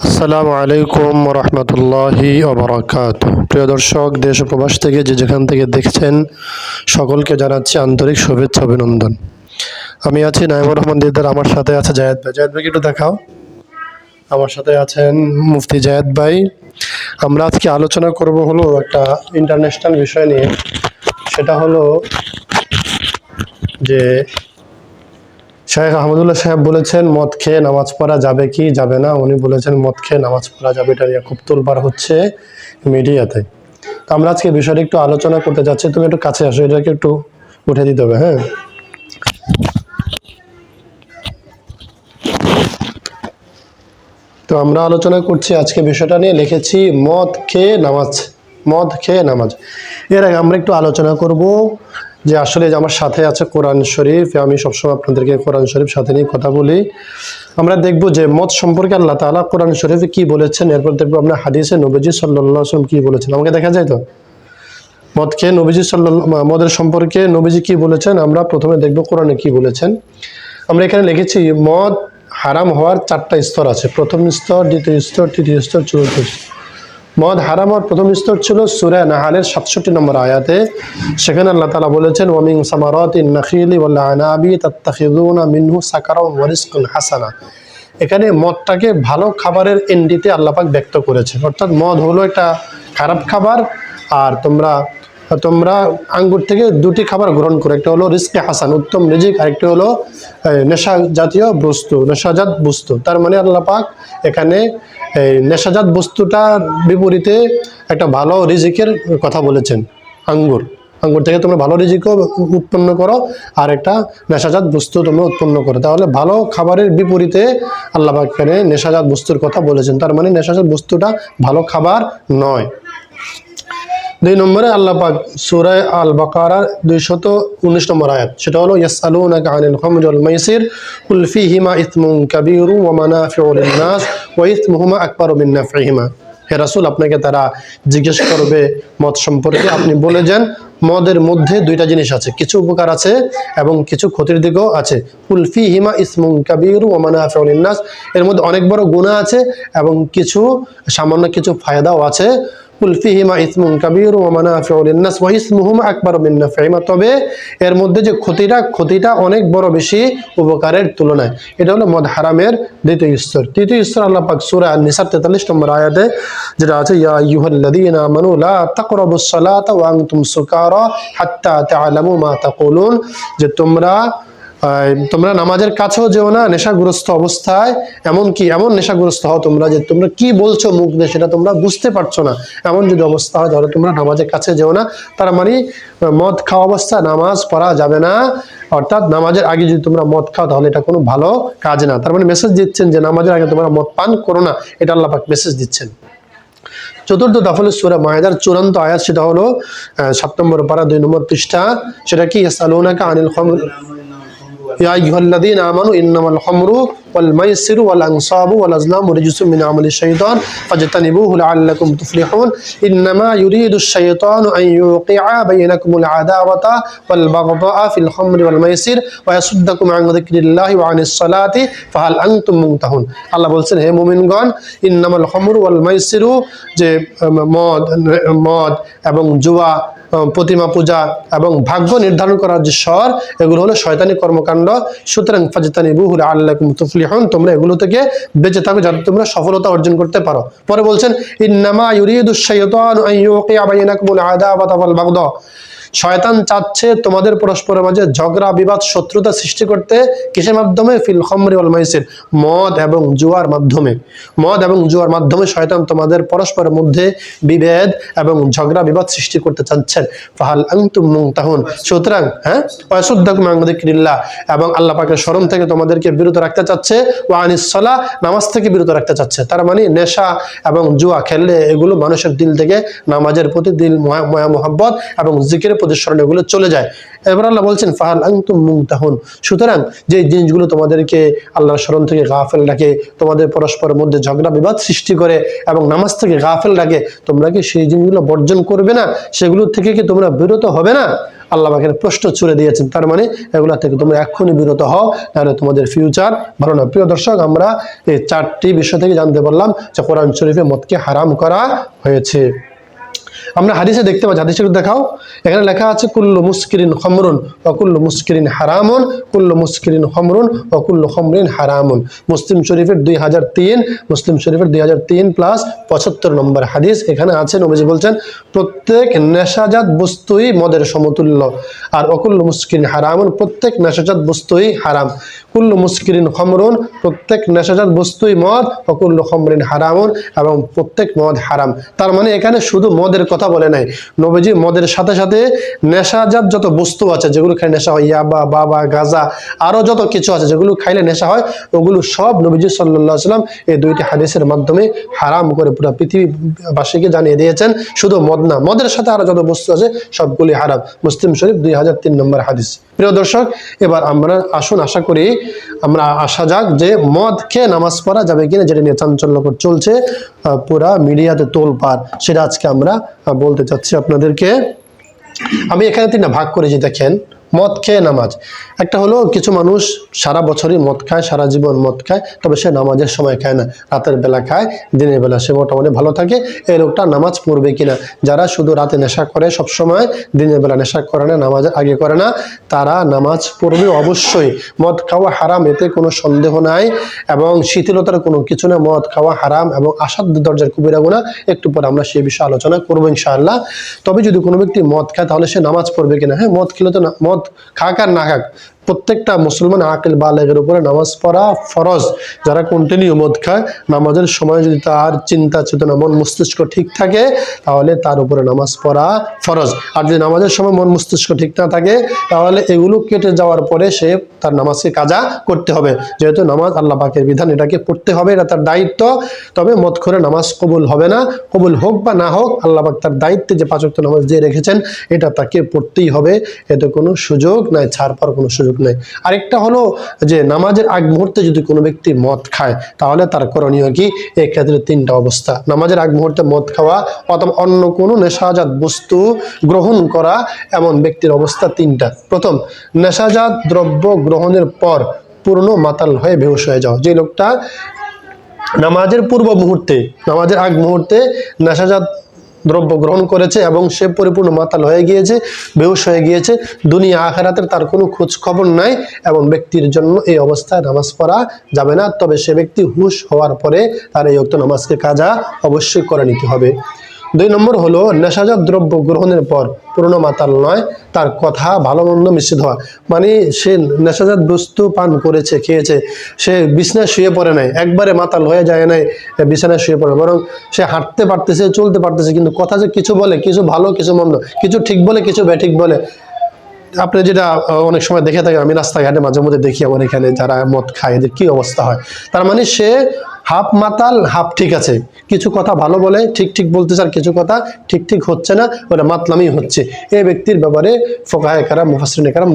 আসসালামু আলাইকুম রহমতুল্লাহি ওবারাকাতুহু। প্রিয় দর্শক, দেশ ও প্রবাস থেকে যে যেখান থেকে দেখছেন সকলকে জানাচ্ছি আন্তরিক শুভেচ্ছা অভিনন্দন। আমি আছি নাইমুর রহমান দিদার, আমার সাথে আছে জায়েদ ভাই। জায়েদ ভাইকে একটু দেখাও। আমার সাথে আছেন মুফতি জায়েদ ভাই। আমরা আজকে আলোচনা করব হলো একটা ইন্টারন্যাশনাল বিষয় নিয়ে। সেটা হলো যে শেখ আহমদুল্লাহ সাহেব বলেছেন মদ খেয়ে নামাজ পড়া যাবে কি যাবে না। উনি বলেছেন মদ খেয়ে নামাজ পড়া যাবে, এটা নিয়ে খুব তোলপাড় হচ্ছে মিডিয়াতে। তো আমরা আজকে বিষয়টা একটু আলোচনা করতে যাচ্ছি। তুমি একটু কাছে আসো, এটাকে একটু উঠে দিতে হবে। হ্যাঁ, তো আমরা আলোচনা করছি আজকে বিষয়টা নিয়ে, লিখেছি মদ খেয়ে নামাজ। এর আগে আমরা একটু আলোচনা করব যে আসলে যে আমার সাথে আছে কোরআন শরীফ। আমি সবসময় আপনাদেরকে কোরআন শরীফ সাথে নিয়ে কথা বলি। আমরা দেখব যে মদ সম্পর্কে আল্লাহ তাআলা কোরআন শরীফে কি বলেছেন, এরপর দেখবো আমরা হাদিসে নবীজি সাল্লাল্লাহু আলাইহি ওয়াসাল্লাম কি বলেছেন। আমাকে দেখা যায় তো মদের সম্পর্কে নবীজি কি বলেছেন। আমরা প্রথমে দেখব কোরআনে কি বলেছেন। আমরা এখানে লিখেছি মদ হারাম হওয়ার 4টা স্তর আছে। প্রথম স্তর, দ্বিতীয় স্তর, তৃতীয় স্তর, চতুর্থ স্তর। মদ হারাম হওয়ার প্রথম স্তর ছিল সূরা নাহলের 67 নম্বর আয়াতে। সেখানে আল্লাহ তাআলা বলেছেন ওয়া মিন সামারাতিন নাখিলি ওয়াল আনাবি তাত্তাখিযুনা মিনহু সাকারান ওয়া রিজকান হাসানা। এখানে মদটাকে ভালো খাবারের এন্ডিতে আল্লাহ পাক ব্যক্ত করেছেন। অর্থাৎ মদ হলো একটা খারাপ খাবার, আর তোমরা আঙ্গুর থেকে দুটি খাবার গ্রহণ করো। একটা হলো রিজকে হাসান, উত্তম রিজিক, আরেকটি হলো নেশাজাত বস্তু। তার মানে আল্লাহ পাক এখানে এই নেশাজাত বস্তুটার বিপরীতে একটা ভালো রিজিকের কথা বলেছেন। আঙ্গুর থেকে তোমরা ভালো রিজিকও উৎপন্ন করো, আর একটা নেশাজাত বস্তু তোমরা উৎপন্ন করো। তাহলে ভালো খাবারের বিপরীতে আল্লাহ পাক এখানে নেশাজাত বস্তুর কথা বলেছেন। তার মানে নেশাজাত বস্তুটা ভালো খাবার নয়। 2 নম্বরে আল্লাহ পাক সূরা আল বাকারার 219 নম্বর আয়াত, সেটা হলো ইয়াসআলুনাকা আনিল খামরি ওয়াল মাইসির কুল ফীহিমা ইসমুন কাবীরু ওয়া মানাফিউ লিন-নাস ওয়া ইসমুহুমা আকবারু মিন নাফইহিমা। হে রাসূল, আপনাকে তারা জিজ্ঞেস করবে মদ সম্পর্কে, আপনি বলে যান মদের মধ্যে 2টা জিনিস আছে, কিছু উপকার আছে এবং কিছু ক্ষতির দিকও আছে। কুল ফীহিমা ইসমুন কাবীরু ওয়া মানাফিউ লিন-নাস, এর মধ্যে অনেক বড় গুনাহ আছে এবং সামান্য কিছু ফায়দাও আছে। কুল ফীহিমা ইসমুন কাবীরু ওয়া মানাফিউ লিন-নাস ওয়া ইসমুহুমা আকবারু মিন নাফইহিমা, তবে এর মধ্যে যে ক্ষতিটা অনেক বড় বেশি উপকারের তুলনায়। এটা হলো মদ হারামের দ্বিতীয় স্তর। তৃতীয় স্তর আল্লাহ পাক সূরা আন-নিসা 43 নম্বর আয়াতে যেটা আছে ইয়া আইয়ুহাল্লাযীনা আমানু লা তাকরাবুস সালাতা ওয়া আনতুম সুকারা হাত্তা তা'লামু মা তাকুলুন, যে তোমরা নামাজের কাছেও যেও না নেশাগ্রস্ত অবস্থায়। এমন নেশাগ্রস্ত হও তোমরা যে তোমরা কি বলছো মুখ দিয়ে সেটা তোমরা বুঝতে পারছো না। এমন যদি অবস্থা হয় তাহলে তোমরা নামাজের কাছে যেও না। তার মানে মদ খাওয়া অবস্থায় নামাজ পড়া যাবে না। অর্থাৎ নামাজের আগে যদি তোমরা মদ খাও তাহলে এটা কোনো ভালো কাজ না। তার মানে মেসেজ দিচ্ছেন যে নামাজের আগে তোমরা মদ পান করো না, এটা আল্লাহ পাক মেসেজ দিচ্ছেন। চতুর্থ দফলে সূরা মায়েদার চূড়ান্ত আয়াত, সেটা হলো 7 নম্বর পারা 2 নম্বর পৃষ্ঠা। সেটা কি ইয়াসআলুনাকা আনিল খামর ইয়া আইয়ুহাল্লাযীনা আমানু ইন্নামাল খামরু ওয়াল মাইসিরু ওয়াল আনসাবু ওয়াল আজলামু রিজসুম মিন আমালিশ শাইতান ফাজতানিবুহু লাআল্লাকুম তুফলিহুন ইন্নামা ইউরিদুশ শাইতানু আন ইউকিআ বাইনাকুমুল আদাওয়াতা ওয়াল বাগদাআ ফিল খামরি ওয়াল মাইসির ওয়া ইয়াসুদ্দাকুম আন যিকরিল্লাহি ওয়া আনিস সালাতি ফাহাল আনতুম মুনতাহুন। আল্লাহ বলছেন, হে মুমিনগণ, ইন্নামাল খামরু ওয়াল মাইসিরু, যে মদ এবং জুয়া, প্রতিমা পূজা এবং ভাগ্য নির্ধারণ করার যে স্বর, এগুলো হলো শয়তানি কর্মকাণ্ড। সুতরাং ফাজতানিবুহু লাআল্লাকুম তুফলিহুন, তোমরা এগুলো থেকে বেঁচে থাকো যাতে তোমরা সফলতা অর্জন করতে পারো। পরে বলছেন ইন্নামা ইউরিদুশ শাইতানু আন ইউকিআ বাইনাকুমুল আদাওয়াতা ওয়াল বাগদা, শয়তান চাচ্ছে তোমাদের পরস্পরের মাঝে ঝগড়া, বিবাদ, শত্রুতা সৃষ্টি করতে। কিসের মাধ্যমে? ফিল খামরি ওয়াল মাইসির, মদ এবং জুয়ার মাধ্যমে শয়তান তোমাদের পরস্পরের মধ্যে বিভেদ এবং ঝগড়া বিবাদ সৃষ্টি করতে চাচ্ছেন। ফাহাল আনতুম মুনতাহুন, সুতরাং ওয়াসুদ্দাকুম আন যিকরিল্লাহ, এবং আল্লাহ পাকের স্মরণ থেকে তোমাদেরকে বিরত রাখতে চাচ্ছে। ওয়া আনিস সালাহ, নামাজ থেকে বিরত রাখতে চাচ্ছে। তার মানে নেশা এবং জুয়া খেললে এগুলো মানুষের দিল থেকে নামাজের প্রতি দিল মায়া মোহাব্বত এবং জিকিরের প্রতিস্মরণ এগুলো চলে যায়। এবার আল্লাহ বলছেন ফাহাল আনতুম মুনতাহুন, সুতরাং যে জিনিসগুলো তোমাদেরকে আল্লাহর স্মরণ থেকে গাফেল রাখে, তোমাদের পরস্পরের মধ্যে ঝগড়া বিবাদ সৃষ্টি করে এবং নামাজ থেকে গাফেল রাখে, তোমরা কি সেই জিনিসগুলো বর্জন করবে না? সেগুলো থেকে কি তোমরা বিরত হবে না? আল্লাহ পাকের প্রশ্ন ছুড়ে দিয়েছেন। তার মানে এগুলা থেকে তোমরা এক্ষুনি বিরত হও, তাহলে তোমাদের ফিউচার ভালো না। প্রিয় দর্শক, আমরা এই 4টি বিষয় থেকে জানতে পারলাম যে কোরআন শরীফে মদকে হারাম করা হয়েছে। আমরা হাদিসে দেখতে পাচ্ছি, হাদিসে দেখাও, এখানে লেখা আছে কুল্লু মুস্কিরিন খামরুন ওয়া কুল্লু মুস্কিরিন হারামুন, কুল্লু মুস্কিরিন খামরুন ওয়া কুল্লু খামরিন হারামুন। মুসলিম শরীফের 2003, মুসলিম শরীফের 2003 প্লাস 75 নম্বর হাদিস। এখানে আছে নবীজি বলছেন প্রত্যেক নেশাজাত বস্তুই মদের সমতুল্য, আর অকুল্লু মুস্কিরিন হারামুন, প্রত্যেক নেশাজাত বস্তুই হারাম। কুল্লু মুস্কিরিন খামরুন, প্রত্যেক নেশাজাত বস্তুই মদ, অকুল্লু খামরিন হারামুন, এবং প্রত্যেক মদ হারাম। তার মানে এখানে শুধু মদের কথা বলে নাই নবীজি, মদের সাথে সাথে নেশাজাত যত বস্তু আছে যেগুলো খাইলে নেশা হয়, ইয়াবা, বাবা, গাঁজা, আরো যত কিছু আছে যেগুলো খাইলে নেশা হয়, ওগুলো সব নবীজি সাল্লাল্লাহু আলাইহি ওয়াসাল্লাম এই 2টি হাদিসের মাধ্যমে হারাম করে পুরো পৃথিবীবাসীকে জানিয়ে দিয়েছেন। শুধু মদ না, মদের সাথে আরো যত বস্তু আছে সবগুলি হারাম। মুসলিম শরীফ 2003 নম্বর হাদিস। প্রিয় দর্শক, এবার আমরা আসুন, আশা করি আমরা আসা যাক যে মদ খেয়ে নামাজ পড়া যাবে কিনা, যেটা নিয়ে চাঞ্চল্যকর চলছে পুরা মিডিয়াতে তোলপাড়, সেটা আজকে আমরা বলতে চাচ্ছি আপনাদেরকে। আমি এখানে 3টা ভাগ করেছি, দেখেন। মদ খেয়ে নামাজ, একটা হলো কিছু মানুষ সারা বছরই মদ খায়, সারা জীবন মদ খায়, তবে সে নামাজের সময় খায় না, রাতের বেলা খায়, দিনের বেলা সে মোটামুটি ভালো থাকে। এই লোকটা নামাজ পড়বে কিনা? যারা শুধু রাতে নেশা করে সব সময়, দিনের বেলা নেশা করে না, নামাজের আগে করে না, তারা নামাজ পড়বে অবশ্যই। মদ খাওয়া হারাম, এতে কোনো সন্দেহ নাই, এবং শিথিলতার কোনো কিছু না। মদ খাওয়া হারাম এবং আসাধ্য দরজার কবিরা গুনাহ, একটু পরে আমরা সেই বিষয়ে আলোচনা করবো ইনশাআল্লাহ। তবে যদি কোনো ব্যক্তি মদ খায় তাহলে সে নামাজ পড়বে কিনা? হ্যাঁ, মদ খেলে তো মদ খাক আর না খাক, প্রত্যেকটা মুসলমান আকিল বালেগের উপরে নামাজ পড়া ফরজ। যারা কন্টিনিউ মদ খায়, নামাজের সময় যদি তার চিন্তা চেতনা, মন মস্তিষ্ক ঠিক থাকে, তাহলে তার উপরে নামাজ পড়া ফরজ। আর যদি নামাজের সময় মন মস্তিষ্ক ঠিক না থাকে, তাহলে এগুলো কেটে যাওয়ার পরে সে তার নামাজকে কাজা করতে হবে। যেহেতু নামাজ আল্লাহ পাকের বিধান, এটাকে পড়তে হবে, এটা তার দায়িত্ব। তবে মদ করে নামাজ কবুল হবে না। কবুল হোক বা না হোক, আল্লাহ পাক তার দায়িত্বে যে 5 ওয়াক্ত নামাজ দিয়ে রেখেছেন, এটা তাকে পড়তেই হবে। এতে কোনো সুযোগ নাই, ছাড় পাওয়ার কোনো সুযোগ নাই। আরেকটা হলো যে নামাজের আগ মুহূর্তে যদি কোনো ব্যক্তি মদ খায়, তাহলে তার করণীয় কি? এই ক্ষেত্রে 3টা অবস্থা। নামাজের আগ মুহূর্তে মদ খাওয়া অথবা অন্য কোনো নেশাজাত বস্তু গ্রহণ করা, এমন ব্যক্তির অবস্থা 3টা। প্রথম, নেশাজাত দ্রব্য গ্রহণের পর পূর্ণ মাতাল হয়ে বেহুশ হয়ে যাওয়া। যে লোকটা নামাজের পূর্ব মুহূর্তে, নামাজের আগ মুহূর্তে নেশাজাত দ্রব্য গ্রহণ করেছে এবং সে পরিপূর্ণ মাতাল হয়ে গিয়েছে, বেহুশ হয়ে গিয়েছে, দুনিয়া আখিরাতের তার কোনো খোঁজ খবর নাই, এবং ব্যক্তির জন্য এই অবস্থায় নামাজ পড়া যাবে না। তবে সে ব্যক্তি হুশ হওয়ার পরে তার এই ওয়াক্ত নামাজকে কাজা অবশ্যই করে নিতে হবে। 2 নম্বর হলো নেশাজাত দ্রব্য গ্রহণের পর পুরনো মাতাল নয়, তার কথা ভালো মন্দ মিশ্রিত হওয়া। মানে সে নেশাজাত বস্তু পান করেছে, খেয়েছে, সে বিছানায় শুয়ে পড়ে নাই, একবারে মাতাল হয়ে যায় নাই, বিছানায় শুয়ে পড়ে, বরং সে হাঁটতে পারতেছে, চলতে পারতেছে, কিন্তু কথা যে কিছু বলে, কিছু ভালো কিছু মন্দ, কিছু ঠিক বলে কিছু ব্যাঠিক বলে। আপনি যেটা অনেক সময় দেখে থাকেন, আমি রাস্তাঘাটে মাঝে মধ্যে দেখি আমার এখানে যারা মদ খায়, এদের কি অবস্থা হয়। তার মানে সে হাফ মাতাল হাফ ঠিক আছে, কিছু কথা ভালো বলে, ঠিক ঠিক বলতেছে, আর কিছু কথা ঠিক ঠিক হচ্ছে না, ওটা মাতলামি হচ্ছে। এই ব্যক্তির ব্যাপারে ফুকাহায়ে কেরাম, মুফাসসিরিনে কেরাম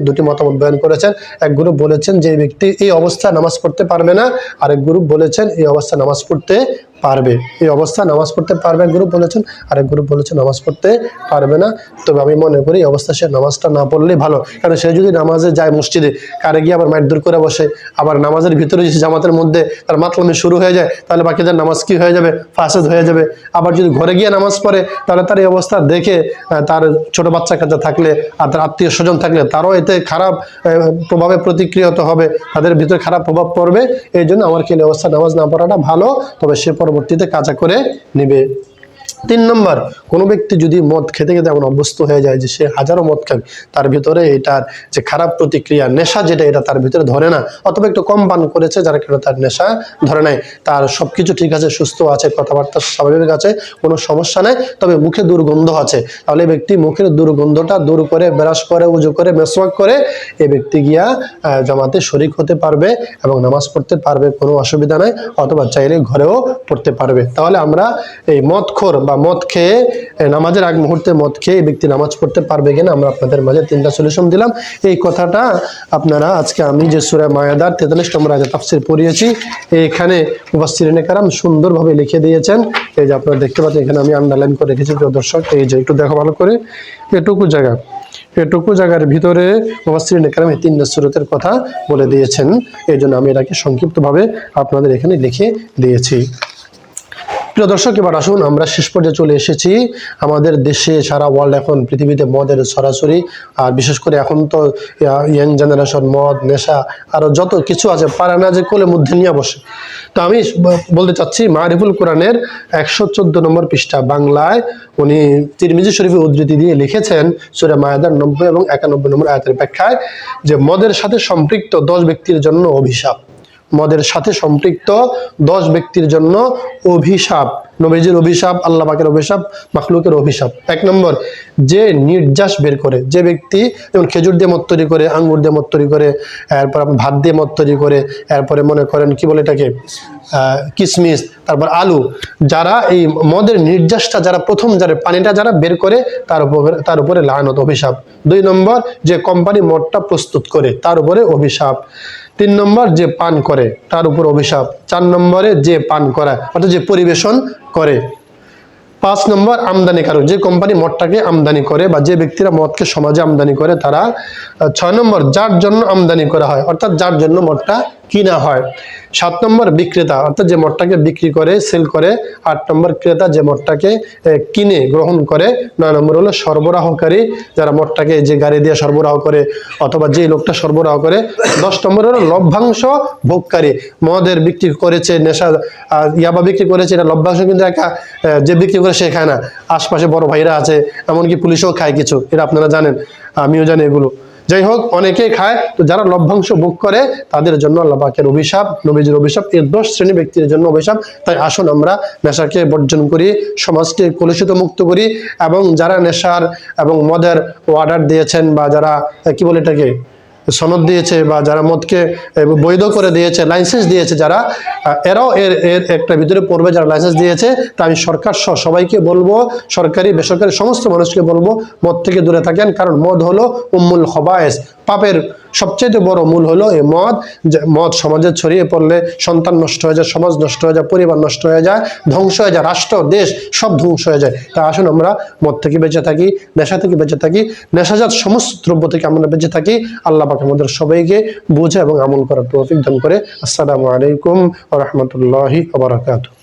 2টি মতামত বয়ান করেছেন। এক গ্রুপ বলেছেন যে এই ব্যক্তি এই অবস্থায় নামাজ পড়তে পারবে না, আরেক গ্রুপ বলেছেন এই অবস্থায় নামাজ পড়তে পারবে। এই অবস্থায় নামাজ পড়তে পারবে এক গ্রুপ বলেছেন, আরেক গ্রুপ বলেছেন নামাজ পড়তে পারবে না। তবে আমি মনে করি এই অবস্থায় সে নামাজটা না পড়লেই ভালো। কারণ সে যদি নামাজে যায় মসজিদে, কারে গিয়ে আবার মাইর দূর করে বসে, আবার নামাজের ভিতরে যদি জামাতের মধ্যে তার মাতলামি শুরু হয়ে যায়, তাহলে বাকিদের নামাজ কি হয়ে যাবে? ফাসাদ হয়ে যাবে। আবার যদি ঘরে গিয়ে নামাজ পড়ে, তাহলে তার এই অবস্থা দেখে তার ছোট বাচ্চা কাচ্চা থাকলে আর তার আত্মীয় স্বজন থাকলে তারও এতে খারাপ প্রভাবে প্রতিক্রিয়ত হবে, তাদের ভিতরে খারাপ প্রভাব পড়বে। এই জন্য আমার কি অবস্থা নামাজ না পড়াটা ভালো, তবে সে পরবর্তীতে কাজা করে নিবে। 3 নম্বর, কোনো ব্যক্তি যদি মদ খেতে খেতে এমন অভ্যস্ত হয়ে যায় যে সে হাজারো মদ খাবে, তার ভিতরে এটার যে খারাপ প্রতিক্রিয়া, নেশা যেটা, এটা তার ভিতরে ধরে না, অথবা একটু কম পান করেছে যার কারণে তার নেশা ধরে নাই, তার সবকিছু ঠিক আছে, সুস্থ আছে, কথাবার্তা স্বাভাবিক আছে, কোনো সমস্যা নেই, তবে মুখে দুর্গন্ধ আছে, তাহলে ব্যক্তি মুখের দুর্গন্ধটা দূর করে, ব্রাশ করে, উজু করে, মেসওয়াক করে এই ব্যক্তি গিয়া জামাতে শরীক হতে পারবে এবং নামাজ পড়তে পারবে, কোনো অসুবিধা নাই, অথবা চাইলে ঘরেও পড়তে পারবে। তাহলে আমরা এই মদখোর বা মদ খেয়ে নামাজের আগ মুহূর্তে মদ খেয়ে এই ব্যক্তি নামাজ পড়তে পারবে কিনা, আমরা আপনাদের মাঝে 3টা সলিউশন দিলাম। এই কথাটা আপনারা আজকে আমি যে সূরা মায়েদার 43 নম্বর আয়াতে তাফসীর পড়িয়েছি, এখানে মুফাসসিরিনে কেরাম সুন্দরভাবে লিখে দিয়েছেন। এই যে আপনারা দেখতে পাচ্ছেন, এখানে আমি আন্ডারলাইন করে রেখেছি। প্রিয় দর্শক, এই যে একটু দেখো ভালো করে, এটুকু জায়গা এটুকু জায়গার ভিতরে মুফাসসিরিন কেরাম এই 3 সূরতের কথা বলে দিয়েছেন। এই জন্য আমি এটাকে সংক্ষিপ্তভাবে আপনাদের এখানে লিখে দিয়েছি। প্রিয় দর্শক, এবার আসুন আমরা শেষ পর্যায়ে চলে এসেছি। আমাদের দেশে সারা ওয়ার্ল্ড এখন পৃথিবীতে মদের সরাসরি, আর বিশেষ করে এখন তো ইয়াং জেনারেশন মদ নেশা আরও যত কিছু আছে পারে না যে কোলের মধ্যে নিয়ে বসে। তো আমি বলতে চাচ্ছি মারিফুল কোরআনের 114 নম্বর পৃষ্ঠা বাংলায় উনি তিরমিজি শরীফে উদ্ধৃতি দিয়ে লিখেছেন সূরা মায়েদার 90 এবং 91 নম্বর আয়াতের ব্যাখ্যায় যে মদের সাথে সম্পৃক্ত 10 ব্যক্তির জন্য অভিশাপ। মদের সাথে সম্পৃক্ত 10 ব্যক্তির জন্য অভিশাপ। নবীজির অভিশাপ, আল্লাহ পাকের অভিশাপ, মাখলুকের অভিশাপ। 1 নম্বর, যে নির্যাস বের করে, যে ব্যক্তি যেমন খেজুর দিয়ে মদ তৈরি করে, আঙ্গুর দিয়ে মদ তৈরি করে, এরপর ভাত দিয়ে মদ তৈরি করে, এরপরে মনে করেন কি বলে এটাকে কিশমিশ, তারপর আলু, যারা এই মদের নির্যাসটা যারা প্রথম যারা পানিটা যারা বের করে তার উপরে লানত, অভিশাপ। 2 নম্বর, যে কোম্পানি মদটা প্রস্তুত করে তার উপরে অভিশাপ। 3 নম্বর, যে পান করে তার উপর অভিশাপ। 4 নম্বরে যে পান করা অর্থাৎ যে পরিবেশন করে। 5 নম্বর, আমদানিকারক, যে কোম্পানি মদটাকে আমদানি করে বা যে ব্যক্তিরা মদকে সমাজে আমদানি করে তারা। 6 নম্বর, যার জন্য আমদানি করা হয় অর্থাৎ যার জন্য মদটা কিনা হয়। 7 নম্বর, বিক্রেতা অর্থাৎ যে মদটাকে বিক্রি করে, সেল করে। 8 নম্বর, ক্রেতা, যে মদটাকে কিনে গ্রহণ করে। 9 নম্বর হলো সরবরাহকারী, যারা মদটাকে যে গাড়ি দিয়ে সরবরাহ করে অথবা যে লোকটা সরবরাহ করে। 10 নম্বর হলো লভ্যাংশ ভোগকারী, মদের বিক্রি করেছে, নেশা ইয়াবা বিক্রি করেছে, এটা লভ্যাংশ কিন্তু একা যে বিক্রি করে সে খায় না, আশপাশে বড় ভাইরা আছে, এমনকি পুলিশও খায় কিছু, এটা আপনারা জানেন, আমিও জানি এগুলো। যাই হোক, অনেকেই খায়। তো যারা লভ্যাংশ ভোগ করে তাদের জন্য আল্লাহ পাকের অভিশাপ, নবীজির অভিশাপ, এই 10 শ্রেণী ব্যক্তির জন্য অভিশাপ। তাই আসুন আমরা নেশাকে বর্জন করি, সমাজকে কলুষিত মুক্ত করি, এবং যারা নেশার এবং মদের অর্ডার দিয়েছেন বা যারা কি বলে এটাকে সনদ দিয়েছে বা যারা মদকে বৈধ করে দিয়েছে, লাইসেন্স দিয়েছে যারা, এরাও এর একটা ভিতরে পড়বে যারা লাইসেন্স দিয়েছে। তা আমি সরকার সহ সবাইকে বলবো, সরকারি বেসরকারি সমস্ত মানুষকে বলবো মদ থেকে দূরে থাকেন, কারণ মদ হলো উম্মুল খবায়েস, পাপের সবচেয়ে বড় মূল হলো এই মদ। মদ সমাজে ছড়িয়ে পড়লে সন্তান নষ্ট হয়ে যায়, সমাজ নষ্ট হয়ে যায়, পরিবার নষ্ট হয়ে যায়, ধ্বংস হয়ে যায়, রাষ্ট্র দেশ সব ধ্বংস হয়ে যায়। তা আসুন আমরা মদ থেকে বেঁচে থাকি, নেশা থেকে বেঁচে থাকি, নেশাজাত সমস্ত দ্রব্য থেকে আমরা বেঁচে থাকি। আল্লাহ পাক আমাদের সবাইকে বুঝে এবং আমল করার তৌফিক দান করে। আসসালামু আলাইকুম ওয়া রাহমাতুল্লাহি ওয়া বারাকাতুহু।